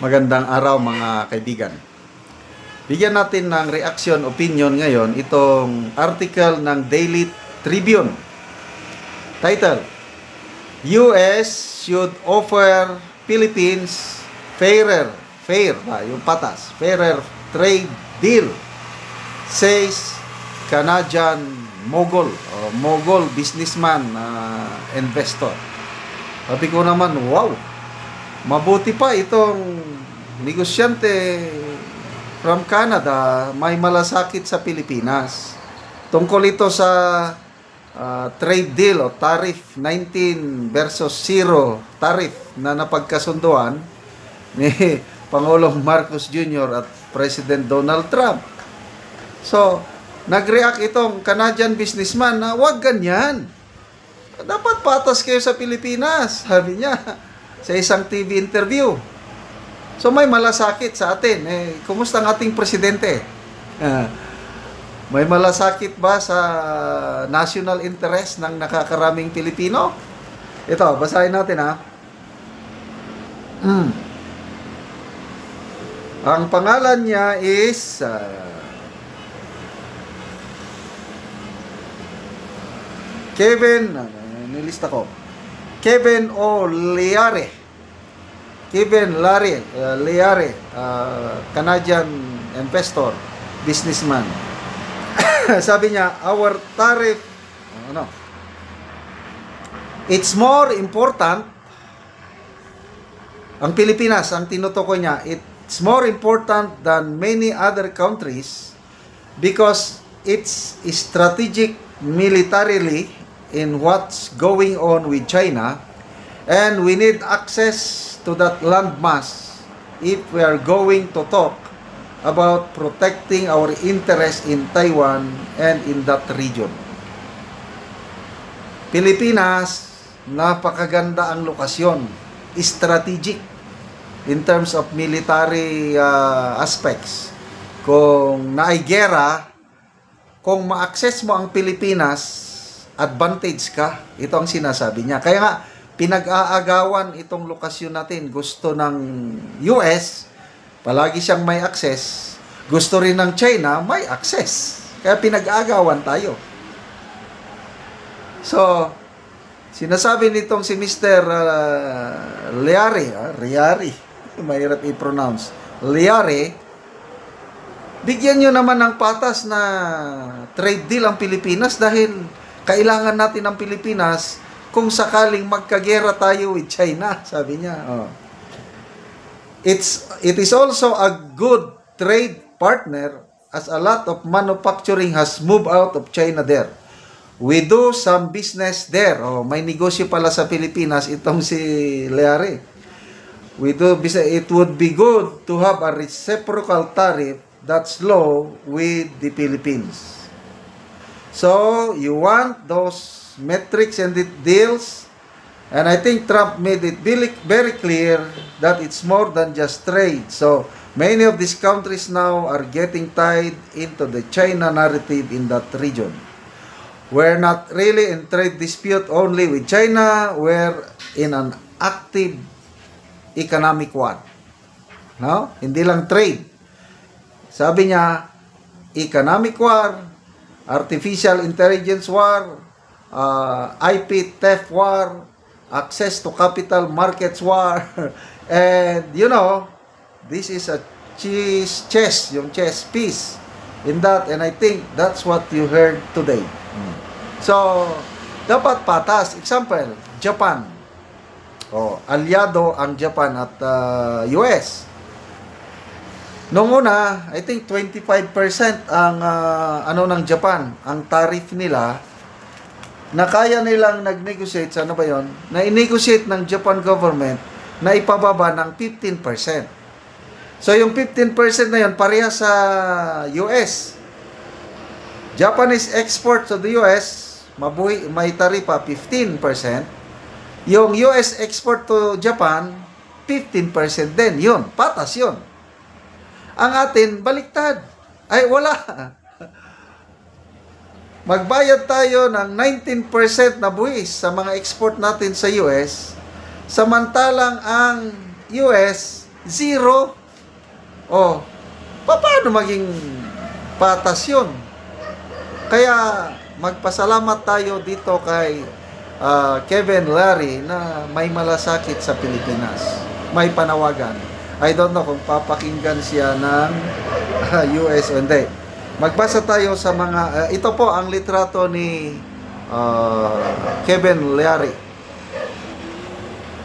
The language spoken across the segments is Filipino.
Magandang araw mga kaibigan. Bigyan natin ng reaction, opinion ngayon itong article ng Daily Tribune. Title, US should offer Philippines fairer trade deal, says Canadian mogul businessman investor. Sabi ko naman, wow, mabuti pa itong negosyante from Canada may malasakit sa Pilipinas. Tungkol ito sa trade deal o tariff 19 versus 0 tariff na napagkasunduan ni Pangulong Marcos Jr. at President Donald Trump. So, nag-react itong Canadian businessman na wag ganyan. Dapat patas kayo sa Pilipinas, sabi niya sa isang TV interview. So may malasakit sa atin. Kumusta ang ating presidente? May malasakit ba sa national interest ng nakakaraming Pilipino? Ito, basahin natin ha. Ang pangalan niya is Kevin Leare, Canadian investor, businessman. Sabi niya, our tariff, it's more important, ang Pilipinas, ang tinutukoy niya, it's more important than many other countries because it's strategic militarily in what's going on with China, and we need access to that landmass if we are going to talk about protecting our interest in Taiwan and in that region. Pilipinas, napakaganda ang lokasyon, strategic in terms of military aspects. Kung naigera, kung ma-access mo ang Pilipinas, advantage ka. Ito ang sinasabi niya. Kaya nga, pinag-aagawan itong lokasyon natin. Gusto ng US, palagi siyang may access. Gusto rin ng China, may access. Kaya pinag-aagawan tayo. So, sinasabi nitong si Mr. Leare, mahirap i-pronounce, Leare, bigyan nyo naman ng patas na trade deal ang Pilipinas dahil kailangan natin ng Pilipinas kung sakaling magkagera tayo with China, sabi niya. It is also a good trade partner as a lot of manufacturing has moved out of China there. We do some business there. May negosyo pala sa Pilipinas itong si Leare. We do business. It would be good to have a reciprocal tariff that's low with the Philippines. So, you want those metrics and the deals, and I think Trump made it very clear that it's more than just trade. So, many of these countries now are getting tied into the China narrative in that region. We're not really in trade dispute only with China, we're in an active economic war. No? Hindi lang trade. Sabi niya, economic war, artificial intelligence war, IP theft war, access to capital markets war, and this is a chess piece in that, and I think that's what you heard today. So, dapat patas. Example, Japan. Alyado ang Japan at US. Noong una, I think 25% ang ng Japan, ang tariff nila, na kaya nilang nag-negotiate, ano ba yon? Na i-negotiate ng Japan government na ipababa ng 15%. So yung 15% na yon pareha sa US. Japanese export to the US, may taripa 15%. Yung US export to Japan, 15% din. Yun, patas yun. Ang atin, baliktad. Ay, wala. Magbayad tayo ng 19% na buwis sa mga export natin sa US, samantalang ang US Zero. Oh, paano maging patas yun? Kaya magpasalamat tayo dito kay Kevin Leary na may malasakit sa Pilipinas. May panawagan. I don't know kung papakinggan siya ng US o hindi. Magbasa tayo sa mga... ito po ang litrato ni Kevin Leary.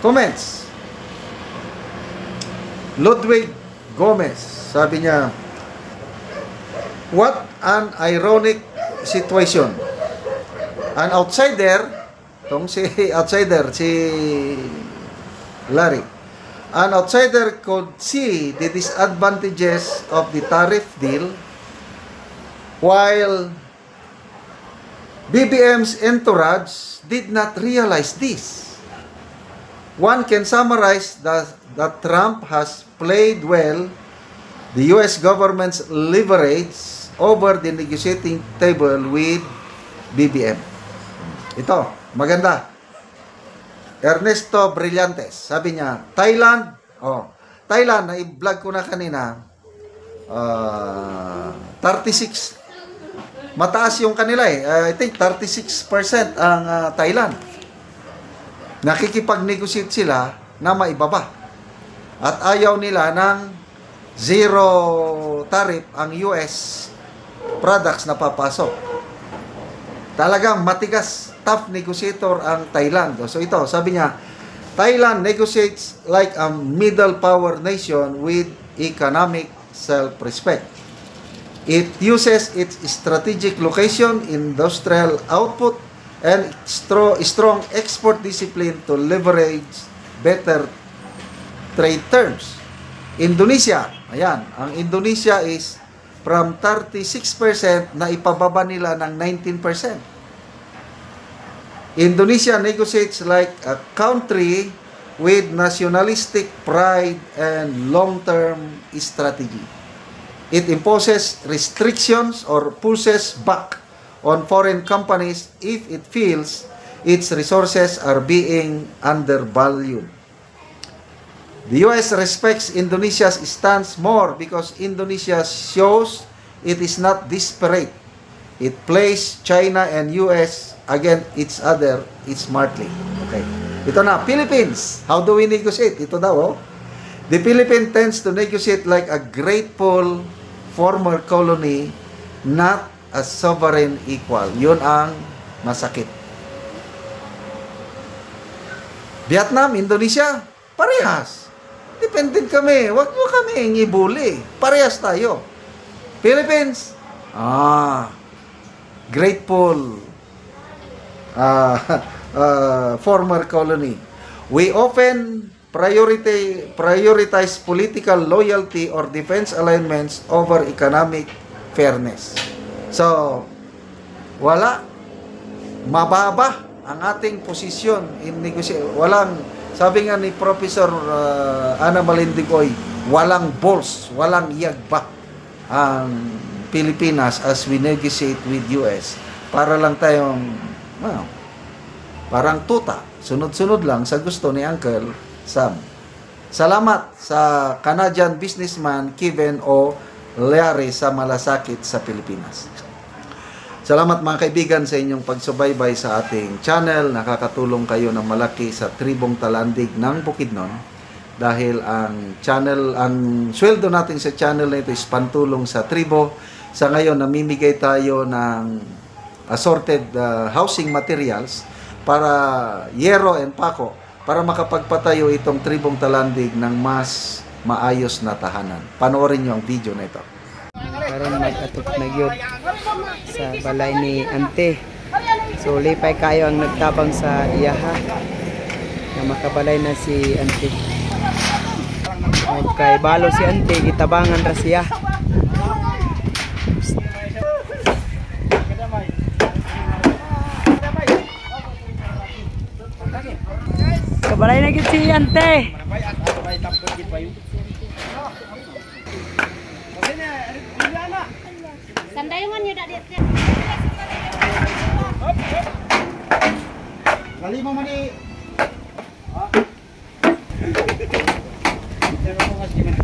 Comments. Ludwig Gomez, sabi niya, what an ironic situation. An outsider, itong si outsider, si Larry, an outsider could see the disadvantages of the tariff deal while BBM's entourage did not realize this. One can summarize that Trump has played well the US government's leverage over the negotiating table with BBM. Ito, maganda. Ernesto Brillantes, sabi niya, Thailand, Thailand, na-vlog ko na kanina, 36, mataas yung kanila I think 36% ang Thailand. Nakikipag-negotiate sila na maibaba. At ayaw nila ng zero tariff ang US products na papasok. Talagang matigas, tough negotiator ang Thailand. So ito, sabi niya, Thailand negotiates like a middle power nation with economic self-respect. It uses its strategic location, industrial output, and strong export discipline to leverage better trade terms. Indonesia, ayan, ang Indonesia is from 36% na ipababa nila ng 19%. Indonesia negotiates like a country with nationalistic pride and long-term strategy. It imposes restrictions or pushes back on foreign companies if it feels its resources are being undervalued. The US respects Indonesia's stance more because Indonesia shows it is not desperate. It plays China and US against each other smartly. Okay. Ito na, Philippines. How do we negotiate? Ito daw, The Philippines tends to negotiate like a grateful former colony, not a sovereign equal. Yun ang masakit. Vietnam, Indonesia, parehas. Dependent kami. Huwag nyo kami ngibuli. Parehas tayo. Philippines, grateful former colony. We often prioritize political loyalty or defense alignments over economic fairness. So, wala. Mababa ang ating posisyon in negotiation. Walang, sabi nga ni Professor Ana Malindigoy, walang balls, walang yagba ang Pilipinas as we negotiate with US. Para lang tayong, parang tuta. Sunod-sunod lang sa gusto ni Uncle Sam. Salamat sa Canadian businessman Kevin O. Leary sa malasakit sa Pilipinas. Salamat mga kaibigan sa inyong pagsubaybay sa ating channel. Nakakatulong kayo ng malaki sa tribong Talandig ng Bukidnon. Dahil ang sweldo natin sa channel na ito is pantulong sa tribo. Sa ngayon, namimigay tayo ng assorted housing materials para yero and pako para makapagpatayo itong tribong Talandig ng mas maayos na tahanan. Panoorin nyo ang video na ito. Karon mag-atok na gyud sa balay ni Ante. So lipay kayo ang nagtabang sa iyaha na makabalay na si Ante. Okay, balo si Ante, gitabangan ra siya. Kabalay na gyud si Ante. Sandayungan nyo dak dia. Kali mo mani. mas gimana?